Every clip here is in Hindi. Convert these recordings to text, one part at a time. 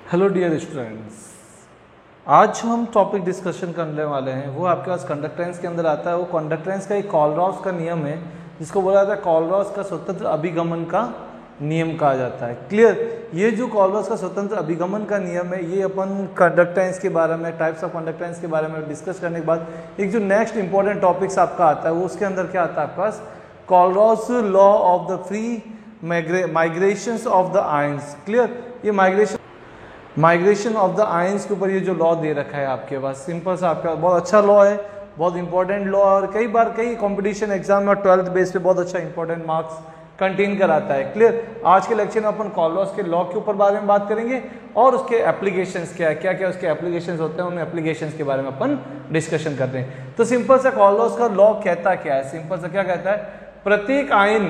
हेलो डियर स्टूडेंट्स, आज हम टॉपिक डिस्कशन करने वाले हैं वो आपके पास कंडक्टेंस के अंदर आता है। वो कंडक्टेंस का एक कॉलरॉस का नियम है जिसको बोला जाता है कॉलरॉस का स्वतंत्र अभिगमन का नियम कहा जाता है। क्लियर? ये जो कॉलरॉस का स्वतंत्र अभिगमन का नियम है ये अपन कंडक्टेंस के बारे में, टाइप्स ऑफ कंडक्टेंस के बारे में डिस्कस करने के बाद एक जो नेक्स्ट इंपॉर्टेंट टॉपिक्स आपका आता है वो उसके अंदर क्या आता है आपके पास, Kohlrausch law of the free migrations of the ions. Clear? ये माइग्रेशन ऑफ द आयंस के ऊपर ये जो लॉ दे रखा है आपके पास, सिंपल सा आपका बहुत अच्छा लॉ है, बहुत इंपॉर्टेंट लॉ है और कई बार कई कंपटीशन एग्जाम में 12th बेस पे बहुत अच्छा इंपॉर्टेंट मार्क्स कंटेन कराता है। क्लियर? आज के लेक्चर में अपन कॉलरॉस के लॉ के ऊपर बारे में बात करेंगे और उसके एप्लीकेशंस क्या है, क्या क्या उसके एप्लीकेशंस होते हैं, उन एप्लीकेशंस के बारे में अपन डिस्कशन करते हैं। तो सिंपल सा कॉलरॉस का लॉ कहता क्या है, सिंपल सा क्या कहता है, प्रत्येक आयन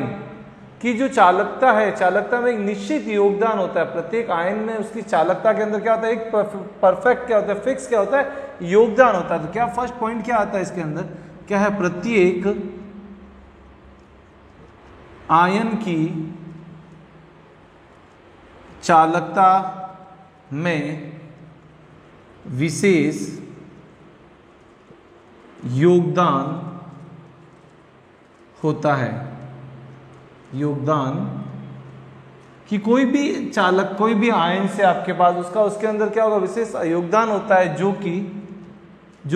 की जो चालकता है, चालकता में एक निश्चित योगदान होता है। प्रत्येक आयन में उसकी चालकता के अंदर क्या होता है, एक परफेक्ट क्या होता है, फिक्स क्या होता है, योगदान होता है। तो क्या फर्स्ट पॉइंट क्या आता है इसके अंदर, क्या है, प्रत्येक आयन की चालकता में विशेष योगदान होता है। योगदान कि कोई भी चालक, कोई भी आयन से आपके पास उसका उसके अंदर क्या होगा, विशेष योगदान होता है जो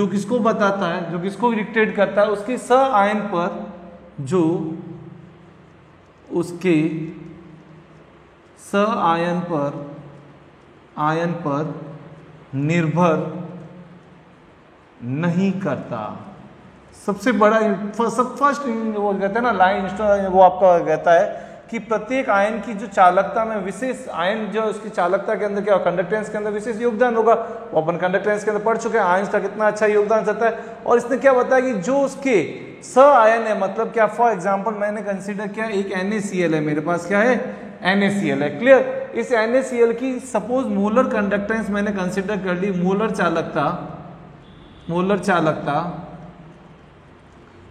किसको बताता है, जो किसको डिक्टेट करता है, उसके स आयन पर, जो उसके स आयन पर निर्भर नहीं करता। सबसे बड़ा फर्स्ट वो कहते हैं ना लाइन, वो आपका कहता है कि प्रत्येक आयन की जो चालकता में विशेष आयन जो उसकी चालकता के अंदर क्या कंडक्टेंस के अंदर विशेष योगदान होगा। वो अपन कंडक्टेंस के अंदर पढ़ चुके हैं आयंस का कितना अच्छा योगदान रहता है। और इसने क्या बताया कि जो उसके स आयन है, मतलब क्या, फॉर एग्जाम्पल मैंने कंसिडर किया एक NaCl है मेरे पास, क्या है, NaCl है। क्लियर? इस NaCl की सपोज मोलर कंडक्टेंस मैंने कंसिडर कर ली, मोलर चालकता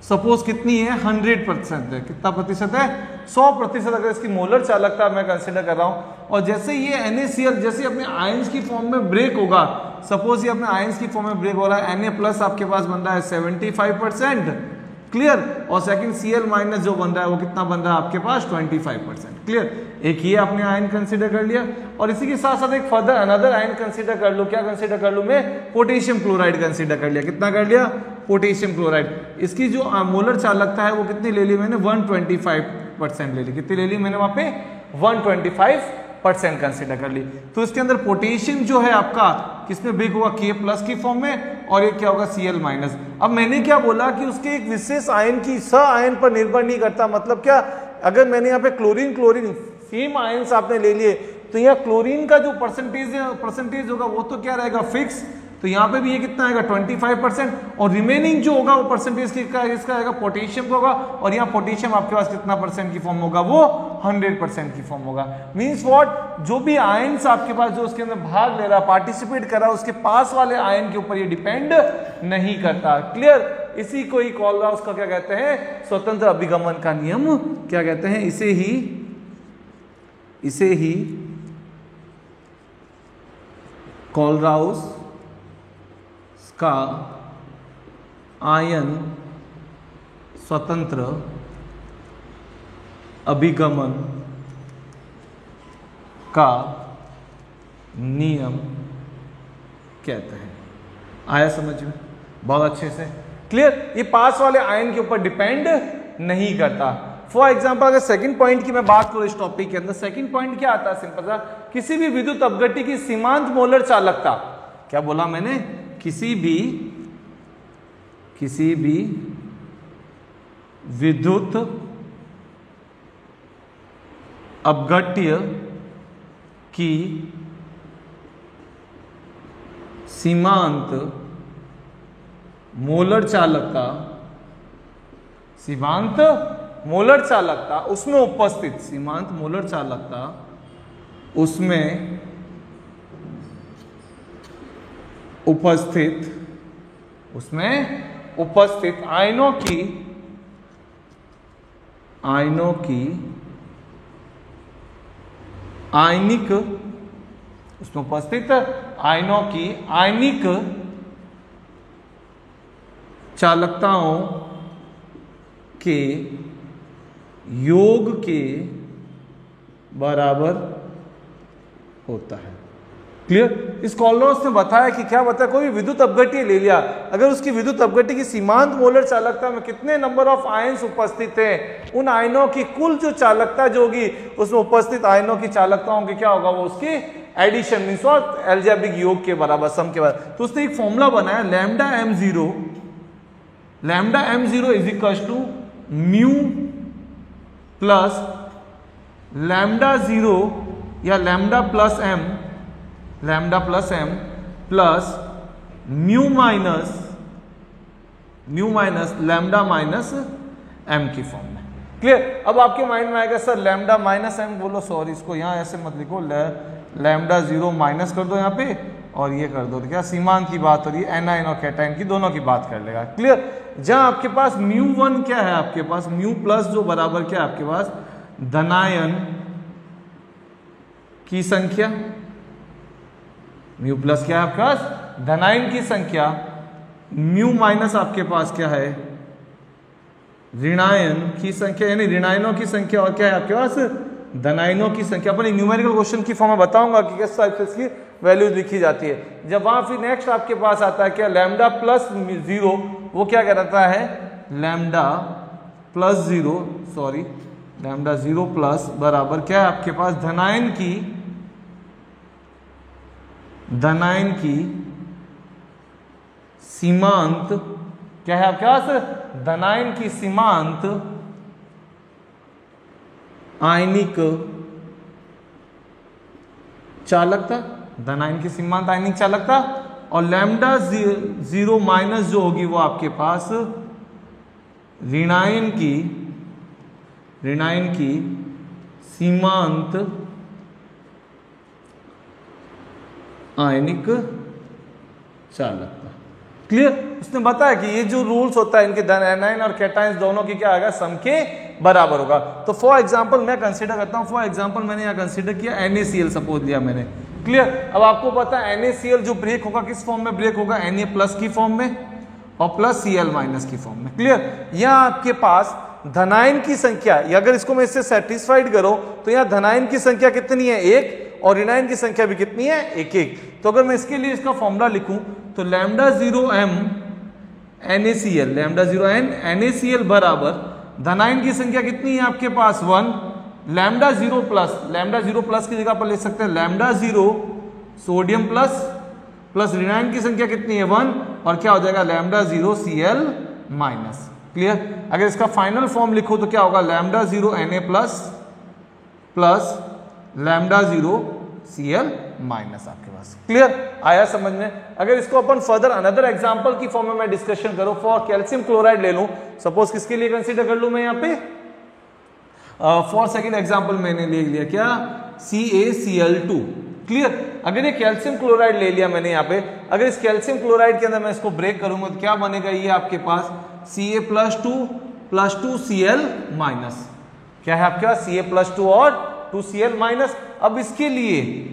सपोज कितनी है, 100% है। कितना प्रतिशत है, 100%। अगर इसकी मोलर चालकता मैं कंसिडर कर रहा हूं और जैसे ये NaCl जैसे अपने आयंस की फॉर्म में ब्रेक होगा, सपोज ये अपने आयंस की फॉर्म में ब्रेक हो रहा है, Na+ आपके पास बन रहा है 75%। क्लियर? और सेकंड Cl- जो बन रहा है वो कितना बन रहा है आपके पास, 25%। क्लियर? एक ये आपने आयन कंसिडर कर लिया और इसी के साथ साथ एक फर्दर अनदर आयन कंसिडर कर लो। क्या कंसिडर कर लो मैं, पोटेशियम क्लोराइड कंसिडर कर लिया। कितना कर लिया, पोटेशियम क्लोराइड। इसकी जो मोलर चालकता है वो कितनी ले ली मैंने, 125% ले ली। कितनी ले ली मैंने वहां पे, 125% कंसिडर कर ली। तो इसके अंदर पोटेशियम जो है आपका किसमें ब्रेक होगा, K+ की फॉर्म में, और ये क्या होगा, Cl-। अब मैंने क्या बोला कि उसके एक विशेष आयन की स आयन पर निर्भर नहीं करता। मतलब क्या, अगर मैंने यहाँ पे क्लोरीन सेम आयंस आपने ले लिए तो यहाँ क्लोरीन का जो परसेंटेज होगा वो तो क्या रहेगा, फिक्स। तो यहाँ पे भी ये कितना आएगा, 25%। और रिमेनिंग जो होगा वो परसेंटेज इसका आएगा पोटेशियम का होगा। और यहाँ पोटेशियम आपके पास कितना % की फॉर्म होगा, वो 100% की फॉर्म होगा। मीन्स व्हाट, जो भी आयंस आपके पास जो उसके अंदर भाग ले रहा, पार्टिसिपेट कर रहा, उसके पास वाले आयन के ऊपर ये डिपेंड नहीं करता। क्लियर? इसी को ही कॉलरॉस का क्या कहते हैं, स्वतंत्र अभिगमन का नियम क्या कहते हैं, इसे ही कॉलरॉस का आयन स्वतंत्र अभिगमन का नियम कहते हैं। आया समझ में? बहुत अच्छे से। क्लियर? ये पास वाले आयन के ऊपर डिपेंड नहीं करता। फॉर एग्जाम्पल अगर सेकंड पॉइंट की मैं बात करूं इस टॉपिक के अंदर, सेकंड पॉइंट क्या आता है, सिंपल सा, किसी भी विद्युत अपघट्य की सीमांत मोलर चालकता, क्या बोला मैंने, किसी भी विद्युत अपघट्य की सीमांत मोलर चालकता उसमें उपस्थित, सीमांत मोलर चालकता उसमें उपस्थित आयनों की आयनिक उसमें उपस्थित आयनों की आयनिक चालकताओं के योग के बराबर होता है। क्लियर? इस कॉलरॉस ने बताया कि क्या बताया, कोई विद्युत अपघट्य ले लिया, अगर उसकी विद्युत अपघट्य की सीमांत मोलर चालकता में कितने नंबर ऑफ आयन्स उपस्थित हैं, उन आयनों की कुल जो चालकता जो होगी उसमें उपस्थित आयनों की चालकताओं की क्या होगा, वो उसकी एडिशन मींस और एल्जेब्रिक योग के बराबर, सम के बराबर। तो उसने एक फॉर्मूला बनाया lambda m0 is equal to mu plus lambda 0 या lambda plus m plus mu minus lambda minus m की फॉर्म में। क्लियर? अब आपके माइंड में आएगा सर लैम्डा माइनस m, बोलो सॉरी इसको यहाँ ऐसे मत लिखो, लैम्डा 0 माइनस कर दो यहाँ पे और ये कर दो, तो क्या सीमांत की बात हो रही है, एनायन और कैटायन की दोनों की बात कर लेगा। क्लियर? जहां आपके पास μ1 क्या है, आपके पास म्यू प्लस जो बराबर क्या है आपके पास धनायन की संख्या, म्यू प्लस क्या है आपके पास धनायन की संख्या, म्यू माइनस आपके पास क्या है ऋणायन की संख्या, यानी ऋणायनों की संख्या, और क्या है आपके पास धनायनों की संख्या। अपने न्यूमेरिकल क्वेश्चन की फॉर्म में बताऊंगा कि किस टाइप से इसकी वैल्यूज लिखी जाती है। जब वहां फिर नेक्स्ट आपके पास आता है क्या लैम्डा प्लस 0, वो क्या कहता है lambda plus 0 sorry lambda 0 plus बराबर क्या है आपके पास धनायन की सीमांत, क्या है आपके पास धनायन की सीमांत आयनिक चालकता, धनायन की सीमांत आयनिक चालकता, और लैम्डा 0 माइनस जो होगी वो आपके पास ऋणायन की सीमांत आयनिक चालकता। क्लियर? उसने बताया कि ये जो रूल्स होता है इनके एनायन और कैटायंस दोनों की क्या आएगा सम के बराबर होगा। तो फॉर एग्जांपल मैं कंसीडर करता हूं, फॉर एग्जांपल मैंने यहां कंसीडर किया NaCl सपोज लिया मैंने। क्लियर? अब आपको पता है NaCl जो ब्रेक होगा किस फॉर्म में ब्रेक होगा, Na प्लस की फॉर्म में और प्लस Cl माइनस की फॉर्म में। क्लियर? यहां आपके पास धनायन की संख्या, अगर इसको मैं इससे सेटिस्फाइड करो तो यहां धनायन की संख्या कितनी है 1 और ऋणायन की संख्या भी कितनी है 1। तो अगर मैं इसके लिए इसका फॉर्मूला लिखूं तो lambda 0m NaCl, lambda 0n NaCl बराबर धनायन की संख्या कितनी है आपके पास 1, लैम्डा 0 प्लस की जगह पर ले सकते हैं लैम्डा 0 सोडियम प्लस ऋणायन की संख्या कितनी है 1 और क्या हो जाएगा लैम्डा 0 Cl माइनस। क्लियर? अगर इसका फाइनल फॉर्म लिखो तो क्या होगा lambda 0 Na plus lambda 0 Cl minus आपके पास। क्लियर? आया समझ में? अगर इसको अपन फर्दर अनदर एग्जांपल की फॉर्म में मैं डिस्कशन करूं, फॉर कैल्शियम क्लोराइड ले लूं, सपोज किसके लिए कंसीडर कर लूं मैं यहां पे, फॉर सेकंड एग्जांपल मैंने ले लिया क्या CaCl2। क्लियर? अगर ये कैल्शियम क्लोराइड ले लिया मैंने यहां पे, अगर इस कैल्शियम क्लोराइड के अंदर मैं इसको ब्रेक करूंगा तो क्या बनेगा, ये आपके पास Ca+2 माइनस, क्या है आपके पास Ca+2 और 2Cl माइनस। अब इसके लिए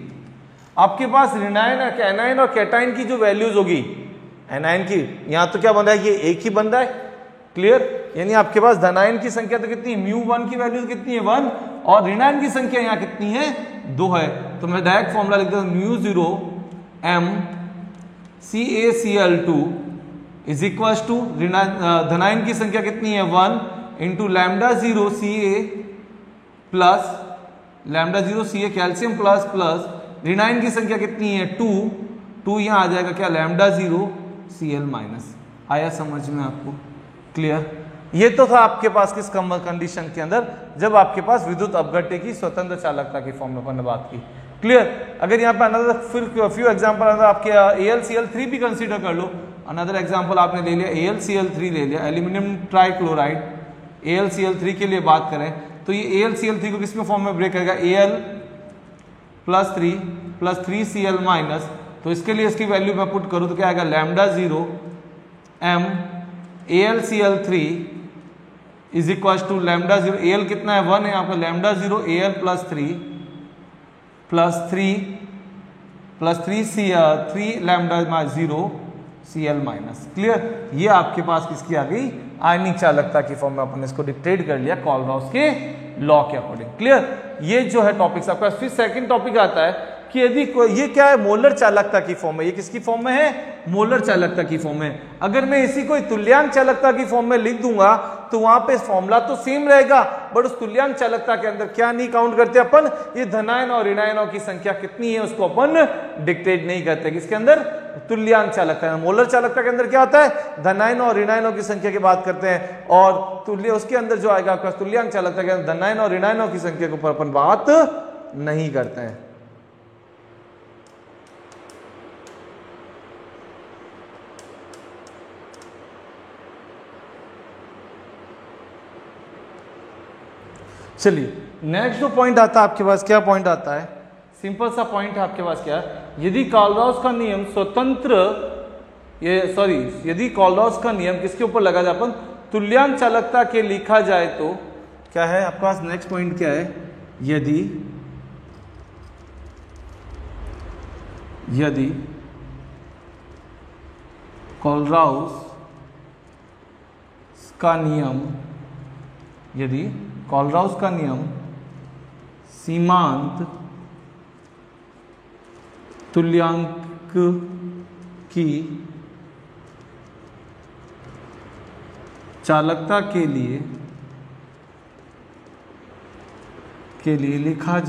आपके पास एनायन और कैटायन की जो वैल्यूज होगी, एनायन की यहां तो क्या बन रहा है, ये एक ही बन रहा है। क्लियर? यानी आपके पास धनायन की संख्या तो कितनी है, μ1 की वैल्यू कितनी है 1 और ऋणायन की संख्या यहां कितनी है 2 है। तो मैं डायरेक्ट फॉर्मूला लिख देता हूं μ0m CaCl2 is equal to धनायन की संख्या कितनी है 1 into lambda 0 Ca calcium plus ऋणायन की संख्या कितनी है 2 यहां आ जाएगा क्या लैम्डा 0 Cl माइनस। आया समझ में आपको? क्लियर? ये तो था आपके पास किस कंडीशन के अंदर, जब आपके पास विद्युत अपघट्य की स्वतंत्र चालकता की फॉर्म में अपन ने बात की। क्लियर? अगर यहाँ पे अनदर फिर फ्यू एग्जांपल अगर आपके AlCl3 भी कंसीडर कर लो, अनदर एग्जांपल आपने ले लिया AlCl3 ले लिया, एल्यूमिनियम ट्राइक्लोराइड, AlCl3 के लिए बात करें तो ये AlCl3 को किस में फॉर्म में ब्रेक करेगा, Al+3 प्लस 3Cl माइनस। तो इसके लिए इसकी वैल्यू मैं पुट करूं तो क्या आएगा lambda 0m AlCl3 is equal to lambda 0 Al कितना है 1 है आपका, lambda 0 Al+3 plus 3 lambda 0 Cl minus. Clear, ये आपके पास किसकी आ गई, आयनिक चालकता की फॉर्म में अपन इसको डिक्टेट कर लिया कोलराउस के लॉ के अकॉर्डिंग। क्लियर, ये जो है टॉपिक आपका। फिर सेकंड टॉपिक आता है कि यदि ये क्या है, मोलर चालकता की फॉर्म में, ये किसकी फॉर्म में है, मोलर चालकता की फॉर्म में। अगर मैं इसी को तुल्यांक चालकता की फॉर्म में लिख दूंगा तो वहां पे फॉर्मूला तो सेम रहेगा, बट उस तुल्यांक चालकता के अंदर क्या नहीं काउंट करते अपन, ये धनायन और ऋणायनों की संख्या कितनी है उसको अपन डिक्टेट नहीं करते। किसके अंदर, तुल्यांक चालकता। मोलर चालकता के अंदर क्या होता है, धनायन और ऋणायनों की संख्या की बात करते हैं, और तुल्य उसके अंदर जो आएगा आपका तुल्यांक चालकता के अंदर धनायन और ऋणायनों की संख्या के ऊपर अपन बात नहीं करते हैं। चलिए नेक्स्ट जो पॉइंट आता है आपके पास, क्या पॉइंट आता है, सिंपल सा पॉइंट है आपके पास, क्या है, यदि कोलराउस का नियम स्वतंत्र, यदि कोलराउस का नियम किसके ऊपर लगा जाए, अपन तुल्यांक चालकता के लिखा जाए तो क्या है आपके पास, नेक्स्ट पॉइंट क्या है, यदि कोलराउस का नियम सीमांत तुल्यांक की चालकता के लिए लिखा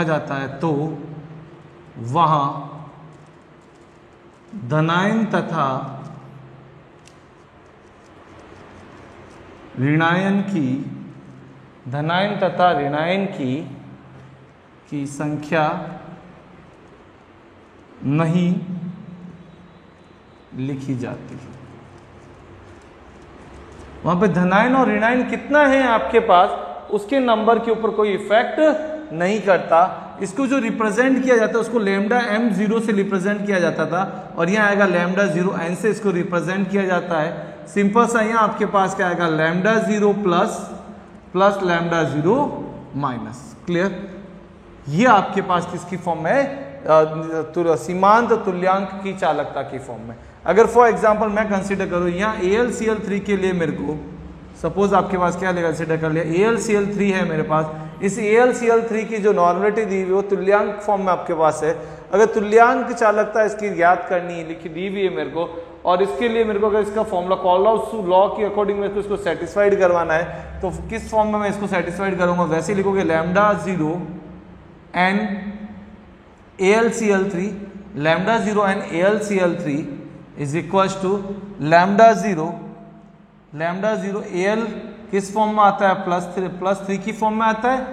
जाता है तो वहां धनायन तथा ऋणायन की संख्या नहीं लिखी जाती। वहां पे धनायन और ऋणायन कितना है आपके पास, उसके नंबर के ऊपर कोई इफेक्ट नहीं करता। इसको जो रिप्रेजेंट किया जाता है उसको लैम्डा m0 से रिप्रेजेंट किया जाता था, और यहाँ आएगा लैम्डा 0n से इसको रिप्रेजेंट किया जाता है। सिंपल सा यहाँ आपके पास क्या आएगा, lambda 0 plus lambda 0 minus. Clear, ये आपके पास किसकी फॉर्म है, सीमांत तुल्यांक की चालकता की फॉर्म में। अगर फॉर एग्जांपल मैं कंसीडर करूं यहाँ AlCl3 के लिए, मेरे को सपोज आपके पास क्या कंसीडर कर लिया, AlCl3 है मेरे पास, इस AlCl3 की जो नॉर्मेलिटी दी हुई वो तुल्यांक फॉर्म में आपके पास है। अगर तुल्यांक चालकता इसकी ज्ञात करनी है, लिखी दी हुई है मेरे को, और इसके लिए मेरे को अगर इसका फॉर्मूला कोलराउस लॉ के अकॉर्डिंग मेरे को इसको सेटिस्फाइड करवाना है, तो किस फॉर्म में मैं इसको सेटिस्फाइड करूंगा, वैसे लिखोगे lambda 0 n AlCl3 is equal to lambda 0 Al किस फॉर्म में आता है, प्लस 3 की फॉर्म में आता है,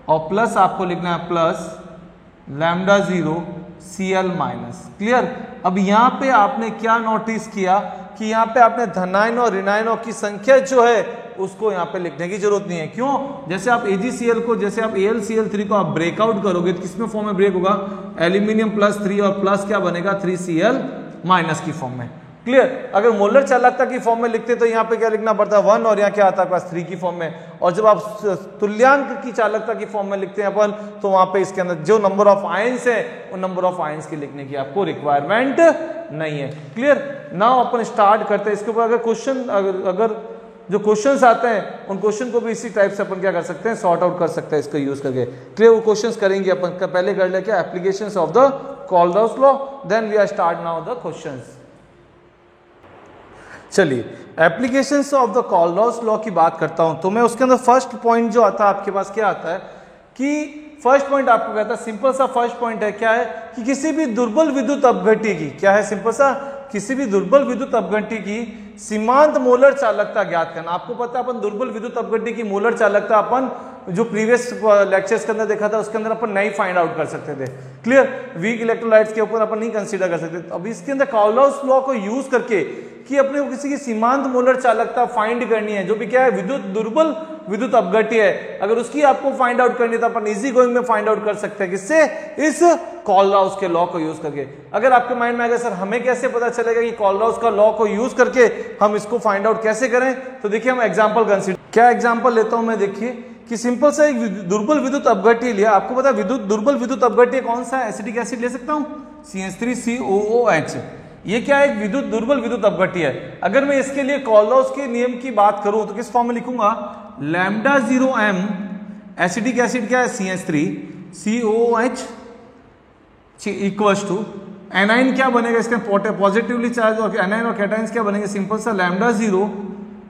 और प्लस आपको लिखना है plus lambda 0 Cl minus. Clear, अब यहाँ पे आपने क्या नोटिस किया कि यहाँ पे आपने धनायन और ऋणायनों की संख्या जो है उसको यहाँ पे लिखने की जरूरत नहीं है। क्यों, जैसे आप AgCl को, जैसे आप AlCl3 को आप ब्रेकआउट करोगे तो किसमें फॉर्म में ब्रेक होगा, एल्यूमिनियम प्लस 3 और प्लस क्या बनेगा 3Cl माइनस की फॉर्म में। क्लियर, अगर मोलर चालकता की फॉर्म में लिखते तो यहाँ पे क्या लिखना पड़ता है 1, और यहाँ क्या आता है पास 3 की फॉर्म में। और जब आप तुल्यांक की चालकता की फॉर्म में लिखते हैं अपन, तो वहां पे इसके अंदर जो नंबर ऑफ आयंस है उन नंबर ऑफ आयंस की लिखने की आपको रिक्वायरमेंट नहीं है। क्लियर, नाउ अपन स्टार्ट करते हैं इसके ऊपर। अगर क्वेश्चन, अगर जो क्वेश्चंस आते हैं उन क्वेश्चन को भी इसी टाइप से अपन क्या कर सकते हैं, सॉर्ट आउट कर सकते हैं इसको यूज करके। क्लियर, वो क्वेश्चंस करेंगे अपन, पहले कर ले क्या applications of the Kohlrausch law, then we are start now the questions. चलिए, applications of the Kohlrausch law की बात करता हूं, तो मैं उसके अंदर फर्स्ट पॉइंट जो आता है आपके पास क्या आता है कि फर्स्ट पॉइंट आपको कहता है, सिंपल सा फर्स्ट पॉइंट है, क्या है कि किसी भी दुर्बल विद्युत अपघट्य की, क्या है सिंपल सा, किसी भी दुर्बल विद्युत अपघट्य की सीमांत मोलर चालकता ज्ञात करना। आपको पता है अपन दुर्बल विद्युत अपघट्य की मोलर चालकता अपन जो प्रीवियस लेक्चर्स के अंदर देखा था उसके अंदर अपन नहीं फाइंड आउट कर सकते थे। क्लियर, वीक इलेक्ट्रोलाइट्स के ऊपर अपन नहीं कंसीडर कर सकते। अब इसके अंदर कोलराउस लॉ को यूज करके कि अपने को किसी की सीमांत मोलर चालकता फाइंड करनी है, जो भी क्या है दुर्बल विद्युत अपघट्य है, अगर उसकी आपको फाइंड आउट करनी है तो अपन इजी गोइंग में फाइंड आउट कर सकते हैं। किससे, इस कोलराउस के लॉ को यूज करके। अगर आपके माइंड में आएगा सर हमें कैसे पता चलेगा कि कोलराउस का लॉ को यूज करके हम इसको फाइंड आउट कैसे करें, तो देखिए हम एग्जांपल कंसीडर, क्या एग्जांपल लेता हूं मैं, देखिए कि सिंपल सा एक दुर्बल विद्युत अपघट्य लिया, आपको पता है दुर्बल विद्युत अपघट्य कौन सा है, एसिटिक एसिड ले सकता हूं CH3COOH। ये क्या है, एक दुर्बल विद्युत अपघट्य है। अगर मैं इसके लिए कोलरॉस के नियम की बात करूं तो किस फॉर्म में लिखूंगा, लैम्डा 0m, एसिटिक एसिड क्या है CH3COOH इक्वल्स टू एनाइन क्या बनेगा, इसका पॉजिटिवली चार्ज और एनाइन और कैटाइंस क्या बनेंगे, सिंपल सा लैम्डा 0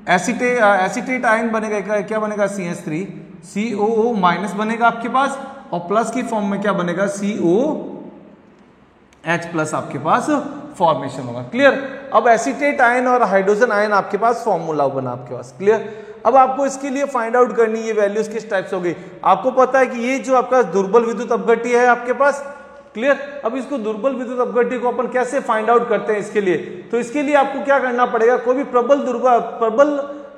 एसिटेट आयन बनेगा, क्या बनेगा CH3COO माइनस बनेगा आपके पास, और प्लस की फॉर्म में क्या बनेगा COH प्लस आपके पास फॉर्मेशन होगा। क्लियर। अब एसिटेट आयन और हाइड्रोजन आयन आपके पास फॉर्मूला बना आपके पास। क्लियर। अब आपको इसके लिए फाइंड आउट करनी है वैल्यूज किस टाइप से होगी। आपको पता है कि ये जो आपका दुर्बल विद्युत अपघट्य है आपके पास। क्लियर। अब इसको दुर्बल विद्युत अपघट्य को अपन कैसे फाइंड आउट करते हैं इसके लिए, तो इसके लिए आपको क्या करना पड़ेगा, कोई भी प्रबल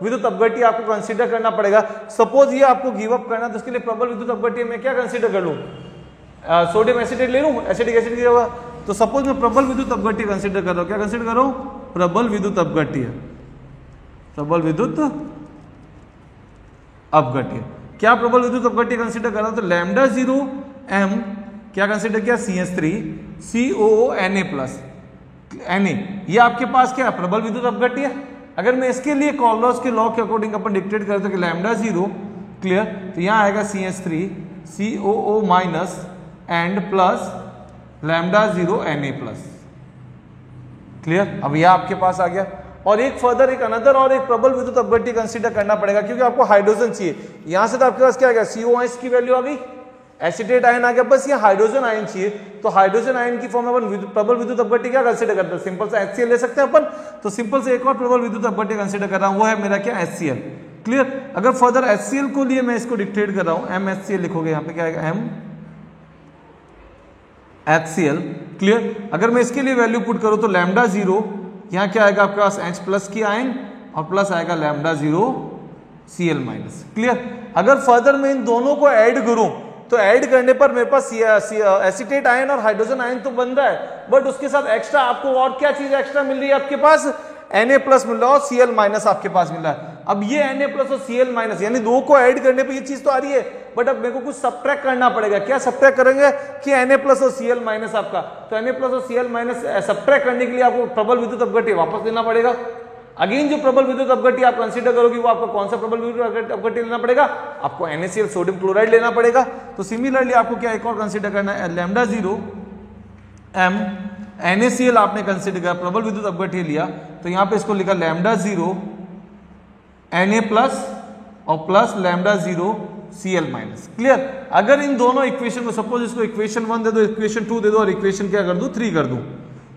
विद्युत अपघट्य आपको कंसीडर करना पड़ेगा। सपोज ये आपको गिव अप करना, तो इसके लिए प्रबल विद्युत अपघट्य में क्या कंसीडर कर लूं, सोडियम एसिटेट ले लूं, एसिटिक एसिड की जगह। तो सपोज मैं प्रबल विद्युत अपघट्य कंसीडर कर रहा हूं, क्या कंसीडर कर रहा हूं, प्रबल विद्युत अपघट्य, प्रबल विद्युत अपघट्य। क्या प्रबल विद्युत अपघट्य कंसीडर कर रहा हूं, तो लैम्डा 0m क्या कंसीडर किया CH3COO Na+, ये आपके पास क्या प्रबल विद्युत अपघट्य है। अगर मैं इसके लिए कोलरॉस के लॉ के अकॉर्डिंग अपन डिक्टेट करें तो कि लैम्डा 0, क्लियर, तो यहां आएगा CH3COO minus and plus lambda 0 Na+, clear. अब यह आपके पास आ गया। और एक फर्दर एक अनदर और एक प्रबल विद्युत अपघट्य कंसीडर करना पड़ेगा, क्योंकि आपको हाइड्रोजन चाहिए। यहां से तो आपके पास क्या आ गया, COH की वैल्यू आ गई, एसिटेट आयन आ गया, बस ये हाइड्रोजन आयन चाहिए। तो हाइड्रोजन आयन की फॉर्म में अपन प्रबल विद्युत अपघट्य क्या कंसीडर करते हैं, सिंपल सा HCl ले सकते हैं अपन। तो सिंपल से एक और प्रबल विद्युत अपघट्य कंसीडर कर रहा हूं, वो है मेरा क्या HCl। क्लियर। अगर फर्दर HCl को लिए मैं इसको डिक्टेट कर रहा हूं, MHCl लिखोगे, यहां पे क्या आएगा MHCl। क्लियर। अगर मैं इसके लिए वैल्यू पुट करूं तो लैम्डा 0, यहां क्या आएगा आपके पास H+ की आयन, और प्लस आएगा लैम्डा 0 Cl-। क्लियर। अगर फर्दर मैं इन दोनों को ऐड करूं तो ऐड करने पर मेरे पास एसिटेट आयन और हाइड्रोजन आयन तो बन रहा है, बट उसके साथ एक्स्ट्रा आपको और क्या चीज एक्स्ट्रा मिल रही है, आपके पास Na+ मिल रहा है और Cl- आपके पास मिल रहा है। अब ये Na+ और Cl- यानी दो को ऐड करने पे ये चीज तो आ रही है, बट अब मेरे को कुछ सब्ट्रैक्ट करना पड़ेगा। क्या सब्ट्रैक्ट करेंगे कि Na+ और Cl- आपका, तो Na+ और Cl- सब्ट्रैक्ट करने के लिए आपको प्रबल विद्युत अपघट्य वापस लेना पड़ेगा। अगेन जो प्रबल विद्युत अपघट्य आप कंसीडर करोगे वो आपको कौन सा प्रबल विद्युत अपघट्य लेना पड़ेगा, आपको NaCl सोडियम क्लोराइड लेना पड़ेगा। तो सिमिलरली आपको क्या एक और कंसीडर करना है, लैम्डा 0m NaCl आपने कंसीडर किया, प्रबल विद्युत अपघट्य लिया, तो यहां पे इसको लिखा लैम्डा 0 Na+ और प्लस लैम्डा 0 Cl-। क्लियर। अगर इन दोनों इक्वेशन को, सपोज इसको इक्वेशन 1 दे दो, इक्वेशन 2 दे दो, और इक्वेशन क्या कर दूं 3 कर दूं।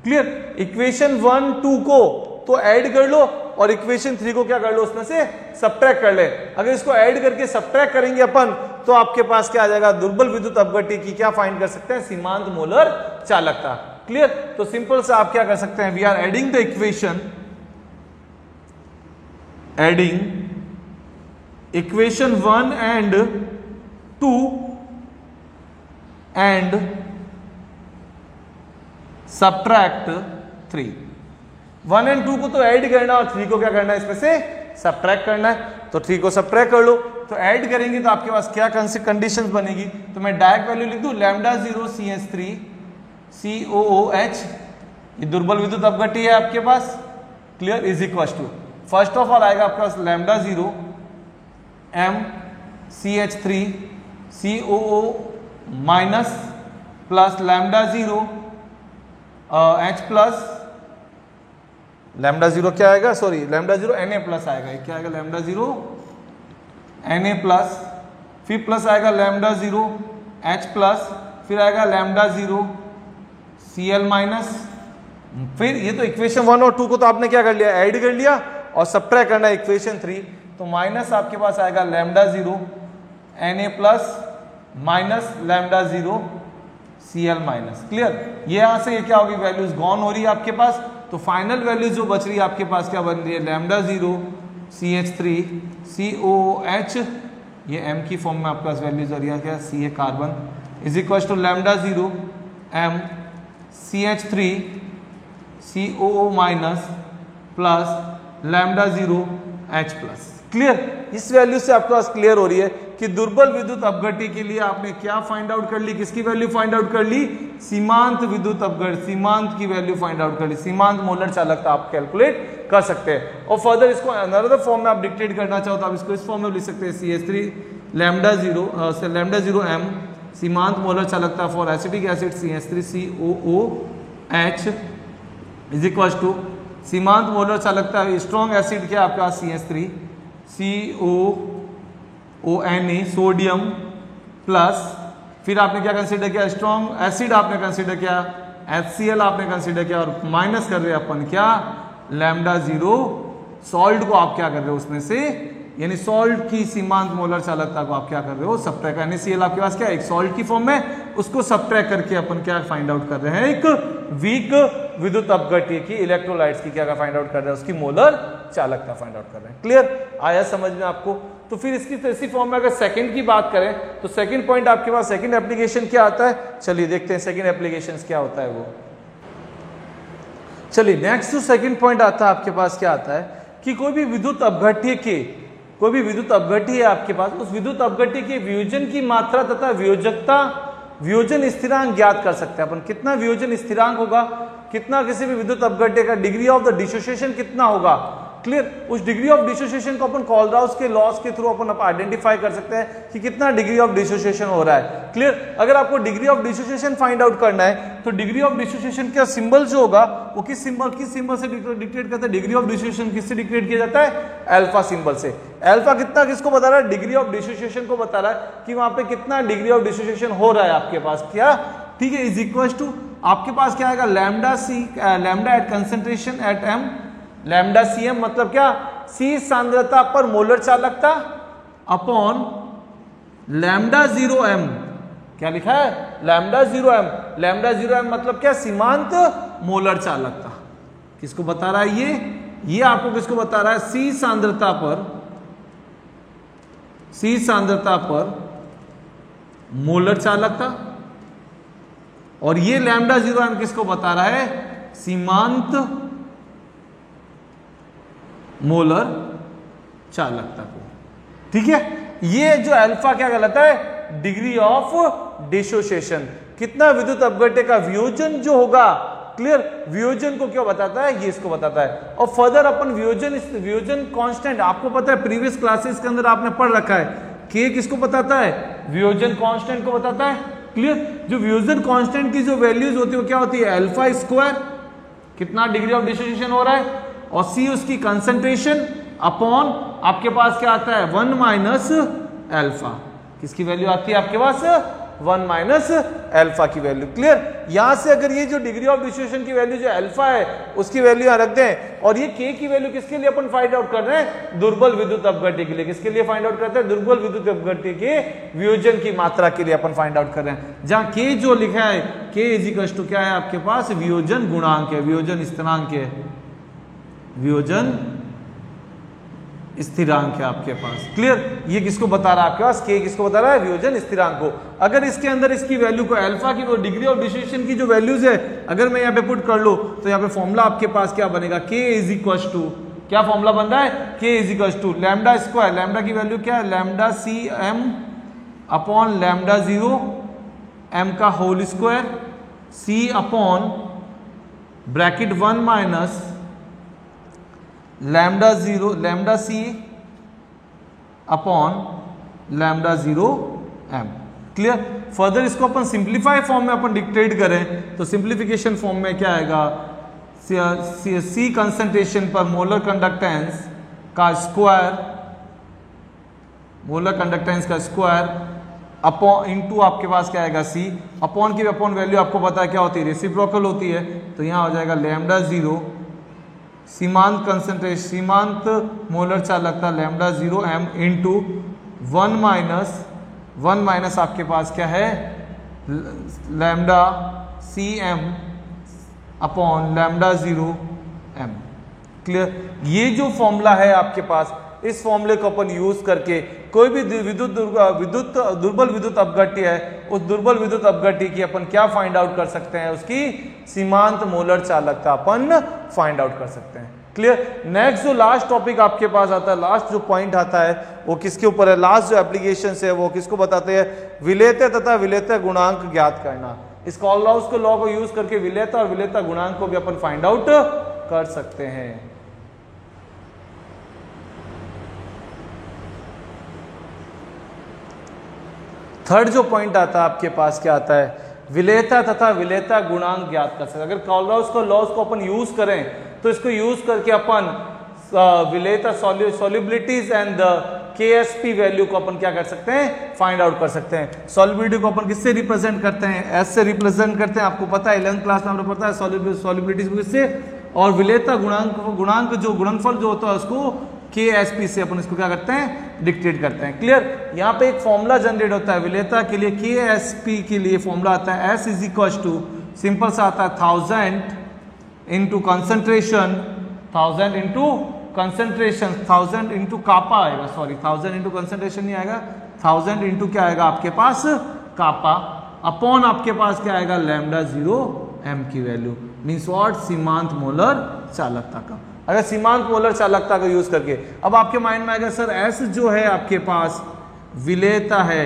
क्लियर। इक्वेशन 1 2 को तो ऐड कर लो और इक्वेशन 3 को क्या कर लो, उसमें से सब्ट्रैक्ट कर ले। अगर इसको ऐड करके सब्ट्रैक्ट करेंगे अपन तो आपके पास क्या आ जाएगा, दुर्बल विद्युत अपघट्य की क्या फाइंड कर सकते हैं, सीमांत मोलर चालकता। क्लियर। तो सिंपल से आप क्या कर सकते हैं, we are adding the equation, adding equation 1 and 2 and subtract 3। 1 and 2 को तो ऐड करना और 3 को क्या करना है, इसमें से सब्ट्रैक्ट करना है। तो 3 को सब्ट्रैक्ट कर लो, तो ऐड करेंगे तो आपके पास क्या कंडीशंस बनेगी, तो मैं डायरेक्ट वैल्यू लिख दूं लैम्डा 0 CH3COOH, ये दुर्बल विद्युत अपघट्य है आपके पास। Clear. Is equal to first of all आएगा आपके पास lambda 0m CH3COO minus plus lambda 0 H+, lambda 0 क्या आएगा, सॉरी लैम्डा 0 Na+ आएगा, क्या आएगा लैम्डा 0 Na+, फिर प्लस आएगा लैम्डा 0 H+, फिर आएगा लैम्डा 0 Cl-। फिर ये तो इक्वेशन 1 और 2 को तो आपने क्या कर लिया, ऐड कर लिया, और सब्ट्रैक्ट करना है इक्वेशन 3, तो माइनस आपके पास आएगा lambda 0 Na+ minus lambda 0 Cl-। Clear. ये यहां से ये क्या होगी, वैल्यूज गॉन हो रही है आपके पास, तो फाइनल वैल्यू जो बच रही है आपके पास क्या बन रही है, लैम्डा 0 CH3COOH, ये m की फॉर्म में आपके पास वैल्यूज आ रही है, क्या Ca carbon, is equal to lambda 0 m CH3COO minus plus lambda 0 H+। Clear, इस वैल्यू से आपके पास क्लियर हो रही है कि दुर्बल विद्युत अपघट्य के लिए आपने क्या फाइंड आउट कर ली, किसकी वैल्यू फाइंड आउट कर ली, सीमांत विद्युत अपघट्य, सीमांत की वैल्यू फाइंड आउट कर ली, सीमांत मोलर चालकता आप कैलकुलेट कर सकते हैं। और फर्दर इसको अनदर फॉर्म में आप डिक्टेट करना चाहो तो आप इसको इस फॉर्म में लिख सकते हैं, CH3 लैम्डा 0 m सीमांत मोलर चालकता for acetic acid CH3COOH is equal to सीमांत मोलर चालकता स्ट्रॉन्ग एसिड क्या आपका CH3 COONE सोडियम प्लस फिर आपने क्या कंसीडर किया, स्ट्रॉन्ग एसिड आपने कंसीडर किया, HCl आपने कंसीडर किया और माइनस कर रहे हैं अपन क्या, लैम्डा 0 सॉल्ट को आप क्या कर रहे हो उसमें से, यानी सॉल्ट की सीमांत मोलर चालकता को आप क्या कर रहे हो, सबट्रैक्ट। NaCl आपके पास क्या एक सॉल्ट की फॉर्म में, उसको सबट्रैक्ट करके अपन क्या फाइंड आउट कर रहे हैं, एक वीक विद्युत अपघट्य की इलेक्ट्रोलाइट्स की क्या फाइंड आउट कर रहे हैं, उसकी मोलर चालकता फाइंड आउट कर रहे हैं। क्लियर आया समझ में आपको। तो फिर इसकी इसी फॉर्म में अगर सेकंड की बात करें तो सेकंड पॉइंट आपके पास, सेकंड एप्लीकेशन क्या आता है, चलिए देखते हैं सेकंड एप्लीकेशन क्या होता है वो। चलिए नेक्स्ट जो सेकंड पॉइंट आता है आपके पास क्या आता है कि कोई भी विद्युत अपघट्य के, कोई भी विद्युत अपघट्य है आपके पास, उस विद्युत अपघट्य के वियोजन की मात्रा तथा वियोजकता, वियोजन स्थिरांक ज्ञात कर सकते हैं अपन। कितना वियोजन स्थिरांक होगा, कितना किसी भी विद्युत अपघट्य का डिग्री ऑफ द डिसोसिएशन कितना होगा। क्लियर, उस डिग्री ऑफ डिसोसिएशन को अपन कोलराउस के लॉस के थ्रू अपन आइडेंटिफाई कर सकते हैं कि कितना डिग्री ऑफ डिसोसिएशन हो रहा है। क्लियर, अगर आपको degree of dissociation find out करना है तो डिग्री ऑफ डिसोसिएशन का सिंबल जो होगा वो किस सिंबल से डिक्टेट करता है, डिग्री ऑफ डिसोसिएशन किससे डिक्टेट किया जाता है, अल्फा सिंबल से। अल्फा कितना किसको बता रहा है, डिग्री ऑफ डिसोसिएशन को बता रहा है कि वहां पे कितना डिग्री ऑफ डिसोसिएशन हो रहा है आपके पास क्या, ठीक है, इज इक्वल टू आपके पास क्या आएगा, lambda at concentration at m, lambda CM मतलब क्या, C सांद्रता पर मोलर चालकता अपॉन लैम्डा 0 m, क्या लिखा है, लैम्डा 0 m, लैम्डा 0 m मतलब क्या, सीमांत मोलर चालकता। किसको बता रहा है ये आपको किसको बता रहा है, C सांद्रता पर मोलर चालकता, और ये लैम्डा 0 m किसको बता रहा है, सीमांत मोलर चालकता को। ठीक है, ये जो अल्फा क्या कहलाता है, डिग्री ऑफ डिसोसिएशन, कितना विद्युत अपघट्य का वियोजन जो होगा। क्लियर, वियोजन को क्या बताता है, ये इसको बताता है। और फर्दर अपन वियोजन कांस्टेंट, आपको पता है प्रीवियस क्लासेस के अंदर आपने पढ़ रखा है, के किसको बताता है, वियोजन कांस्टेंट को बताता है। क्लियर, जो वियोजन कांस्टेंट की जो वैल्यूज होती है वो क्या होती है, अल्फा स्क्वायर, कितना डिग्री ऑफ डिसोसिएशन हो रहा है, और सी उसकी कंसंट्रेशन अपॉन आपके पास क्या आता है, 1 माइनस अल्फा। किसकी वैल्यू आती है आपके पास, 1 माइनस अल्फा की वैल्यू। क्लियर, यहां से अगर ये जो डिग्री ऑफ डिसोसिएशन की वैल्यू जो अल्फा है उसकी वैल्यू यहां रख दें, और ये के की वैल्यू किसके लिए अपन फाइंड आउट कर रहे हैं, दुर्बल विद्युत अपघट्य के लिए। किसके लिए फाइंड आउट करते हैं, दुर्बल विद्युत अपघट्य के वियोजन की मात्रा के लिए अपन फाइंड आउट कर रहे हैं। जहां के जो लिखा है, के इज इक्वल टू क्या है आपके पास, वियोजन गुणांक है, वियोजन स्थिरांक है, वियोजन स्थिरांक है आपके पास। क्लियर, ये किसको बता रहा है आपके पास, के किसको बता रहा है, वियोजन स्थिरांक को। अगर इसके अंदर इसकी वैल्यू को अल्फा की डिग्री ऑफ डिसोसिएशन की जो वैल्यूज है अगर मैं यहाँ पे पुट कर लो तो यहाँ पे फॉर्मूला आपके पास क्या बनेगा, के इज इक्वल टू, क्या फॉर्मूला बन रहा है, K is equal to lambda square, lambda की वैल्यू क्या है, lambda CM upon lambda 0 m का whole square, C upon bracket 1 minus lambda C upon lambda 0 m। Clear, further इसको अपन सिंप्लीफाई फॉर्म में अपन डिक्टेट करें तो सिंप्लीफिकेशन फॉर्म में क्या आएगा, C कंसंट्रेशन पर मोलर कंडक्टेंस का स्क्वायर, मोलर कंडक्टेंस का स्क्वायर अपॉन इनटू आपके पास क्या आएगा, C अपॉन की अपॉन वैल्यू आपको पता है क्या होती है, रेसिप्रोकल होती है, तो यहां हो जाएगा लैम्डा 0 सीमांत कंसंट्रेशन, सीमांत मोलर चालकता लैम्डा 0 m इंटू 1 माइनस आपके पास क्या है, lambda CM upon lambda 0 m। Clear, ये जो फॉर्मूला है आपके पास, इस फॉर्मूले को अपन यूज करके कोई भी दुर्बल विद्युत अपघट्य है, उस दुर्बल विद्युत अपघट्य की अपन क्या फाइंड आउट कर सकते हैं, उसकी सीमांत मोलर चालकता अपन फाइंड आउट कर सकते हैं। क्लियर। नेक्स्ट जो लास्ट टॉपिक आपके पास आता है, लास्ट जो पॉइंट आता है वो किसके ऊपर है, लास्ट जो एप्लीकेशन है वो किसको बताते हैं, विलेयता तथा विलेयता गुणांक ज्ञात करना। इस कोलराउस को लॉ को यूज करके विलेयता और विलेयता गुणांक को भी अपन फाइंड आउट कर सकते हैं। थर्ड जो पॉइंट आता है आपके पास क्या आता है, विलेयता तथा विलेयता गुणांक ज्ञात कर सकते हैं। अगर कोलराउस को लॉज को अपन यूज करें तो इसको यूज करके अपन विलेयता सॉल्युबिलिटीज एंड KSP वैल्यू को अपन क्या कर सकते हैं, फाइंड आउट कर सकते हैं। सॉल्युबिलिटी को अपन किससे रिप्रेजेंट करते हैं, S से रिप्रेजेंट करते हैं, आपको पता है 11th क्लास में हमने पढ़ा है सॉल्युबिलिटीज को किससे, और विलेयता गुणांक जो गुणनफल जो होता है उसको KSP से अपन इसको क्या करते हैं, डिक्टेट करते हैं। क्लियर। यहाँ पे एक फॉर्मूला जनरेट होता है विलेयता के लिए, KSP के लिए फॉर्मूला आता है S is equal to, simple सा आता है 1000 into concentration, 1000 into concentration, 1000 into kappa आएगा, सॉरी 1000 इंटू कंसंट्रेशन नहीं आएगा, 1000 इंटू क्या आएगा आपके पास कापा, अपॉन आपके पास क्या आएगा लैम्डा 0 m की वैल्यू, मीन्स व्हाट, सीमांत मोलर चालकता का। अगर सीमांत मोलर चालकता का यूज करके अब आपके माइंड में आएगा सर S जो है आपके पास विलेयता है,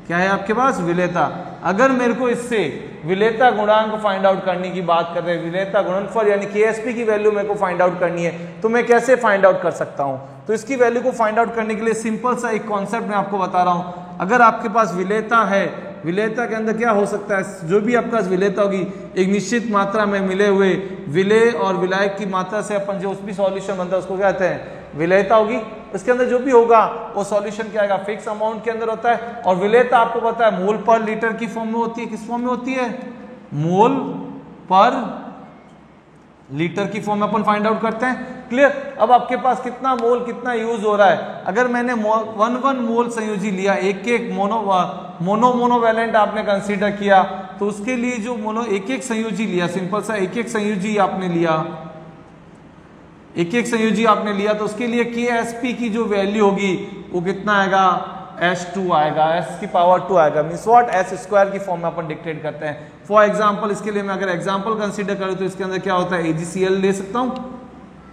क्या है आपके पास विलेयता, अगर मेरे को इससे विलेयता गुणांक फाइंड आउट करने की बात कर रहे हैं, विलेयता गुणनफल यानी KSP की वैल्यू मेरे को फाइंड आउट करनी है, तो मैं कैसे फाइंड आउट कर सकता हूं। तो इसकी वैल्यू को फाइंड आउट करने के लिए सिंपल सा एक कॉन्सेप्ट मैं आपको बता रहा हूं। अगर आपके पास विलेयता है, विलेयता के अंदर क्या हो सकता है, जो भी आपके पास विलेयता होगी एक निश्चित मात्रा में मिले हुए विलेय और विलायक की मात्रा से अपन जो भी सॉल्यूशन बनता है उसको क्या कहते हैं, विलेयता होगी। उसके अंदर जो भी होगा वो सॉल्यूशन क्या आएगा, फिक्स अमाउंट के अंदर होता है। और विलेयता आपको पता है मोल पर लीटर की फॉर्म में होती है, किस फॉर्म में होती है, मोल पर लीटर की फॉर्म में अपन फाइंड आउट करते हैं। क्लियर। अब आपके पास कितना मोल कितना यूज हो रहा है, अगर मैंने 1 मोल संयोजी लिया, एक मोनोवैलेंट आपने कंसीडर किया, तो उसके लिए जो एक संयोजी लिया, सिंपल सा एक संयोजी आपने लिया, एक संयोजी आपने लिया, तो उसके लिए KSP की जो वैल्यू होगी वो कितना आएगा, S2 आएगा, S की पावर 2 आएगा, मींस व्हाट, S² की फॉर्म में अपन डिक्टेट करते हैं। फॉर एग्जांपल इसके लिए मैं अगर एग्जांपल कंसीडर करूं तो इसके अंदर क्या होता है, AgCl ले सकता हूं।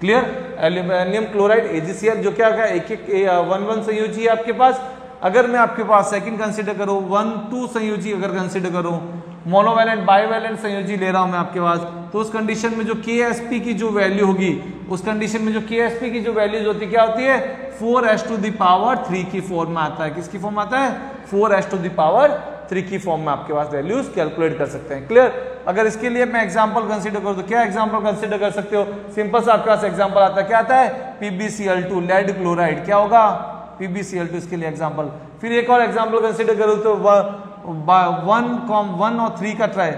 क्लियर। एल्यूमिनियम क्लोराइड AgCl जो क्या है, एक 1 संयोजी है आपके पास। अगर मैं आपके पास सेकंड कंसीडर करूं 1-2 संयोजी अगर कंसीडर करूं, मोनोवैलेंट बाइवैलेंट संयोजी ले रहा हूं मैं आपके पास, तो उस कंडीशन में जो KSP की जो वैल्यू होगी, उस कंडीशन में जो KSP की जो वैल्यूज होती है क्या होती है, 4s⁻³ की फॉर्म में आता है। किसकी फॉर्म में आता है, 4s⁻³ की फॉर्म में आपके पास वैल्यूज कैलकुलेट कर सकते हैं। क्लियर। अगर इसके लिए मैं एग्जांपल कंसीडर करूं तो क्या एग्जांपल कंसीडर कर सकते हो, सिंपल सा आपके पास एग्जांपल आता है, क्या आता है, PbCl2 लेड क्लोराइड, क्या होगा, PbCl2 इसके लिए एग्जांपल। फिर एक और एग्जांपल कंसीडर करूं तो 1 और 3 का ट्राई,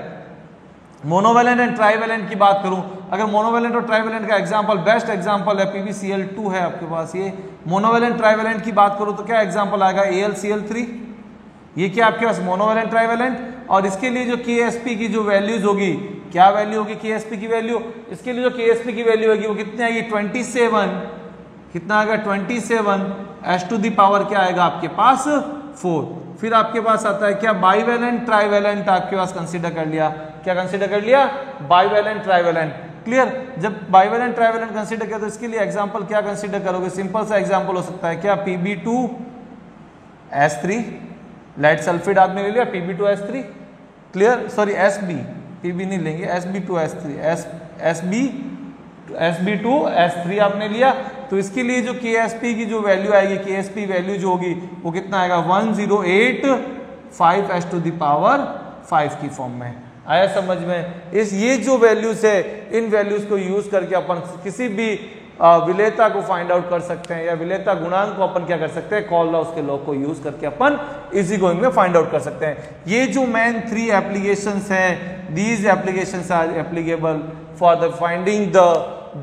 मोनोवैलेंट एंड ट्राइवैलेंट की बात करूं, अगर मोनोवैलेंट और ट्राइवैलेंट का एग्जांपल, बेस्ट एग्जांपल है PbCl2 है आपके पास, ये मोनोवैलेंट ट्राइवैलेंट की बात करूं तो क्या एग्जांपल आएगा, AlCl3। ये क्या आपके पास मोनोवैलेंट ट्राइवैलेंट। और इसके लिए जो KSP की जो वैल्यूज होगी, क्या वैल्यू होगी KSP की वैल्यू, इसके लिए जो KSP की वैल्यू होगी वो कितनी आएगी, 27, कितना आएगा 27 S⁻, क्या आएगा आपके पास 4। फिर आपके पास आता है क्या, बाइवैलेंट ट्राइवैलेंट आपके पास कंसीडर कर लिया, क्या कंसीडर कर लिया, बाइवैलेंट ट्राइवैलेंट। क्लियर। जब बाइवैलेंट ट्राइवैलेंट कंसीडर किया तो इसके लिए एग्जांपल क्या कंसीडर करोगे, सिंपल सा एग्जांपल हो सकता है क्या, Pb2S3, लेड सल्फेट आपने ले लिया, Pb2S3। Clear, sorry SB, Pb नहीं लेंगे, SB2S3, SB2S3 आपने लिया, तो इसके लिए जो KSP की जो वैल्यू आएगी, KSP वैल्यू जो होगी वो कितना आएगा, 1085 S⁻5 की फॉर्म में। आया समझ में। ये जो वैल्यूज है, इन वैल्यूज को यूज करके अपन किसी भी विलेयता को फाइंड आउट कर सकते हैं, या विलेयता गुणांक को अपन क्या कर सकते हैं, कोलराउस के लॉ को यूज करके अपन इजी गोइंग में फाइंड आउट कर सकते हैं। ये जो मेन 3 एप्लीकेशंस हैं, these applications are applicable for the finding the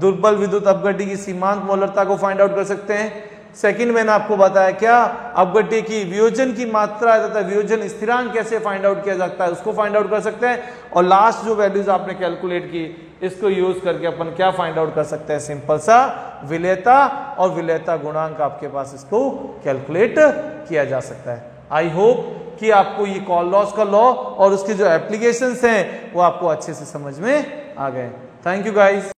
दुर्बल विद्युत अपघट्य की सीमांत मोलरता को फाइंड आउट कर सकते हैं। सेकंड मैंने आपको बताया क्या, अपघट्य की वियोजन की मात्रा तथा वियोजन स्थिरांक कैसे फाइंड आउट किया जाता है, उसको फाइंड आउट कर सकते हैं। और लास्ट जो वैल्यूज आपने कैलकुलेट की, इसको यूज करके अपन क्या फाइंड आउट कर सकते हैं, सिंपल सा विलेयता और विलेयता गुणांक आपके पास इसको कैलकुलेट किया जा सकता है। आई होप कि आपको ये कोलराउस का लॉ और उसके जो एप्लीकेशंस हैं वो आपको अच्छे से समझ में आ गए। Thank you guys.